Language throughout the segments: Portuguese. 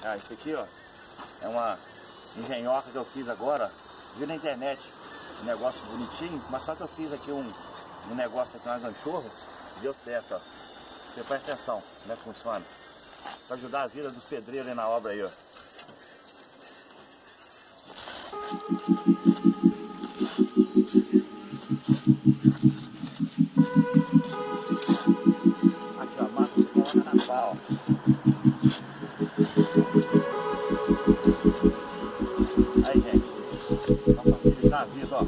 Ah, isso aqui, ó, é uma engenhoca que eu fiz agora, vi na internet, um negócio bonitinho, mas só que eu fiz aqui um negócio aqui, uma ganchorra, deu certo, ó. Você presta atenção, como é que funciona, para ajudar a vida dos pedreiros aí na obra aí, ó. Aqui, ó, a massa você coloca na pá, ó. Aí, gente, pra facilitar a vida, ó.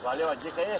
Valeu a dica aí?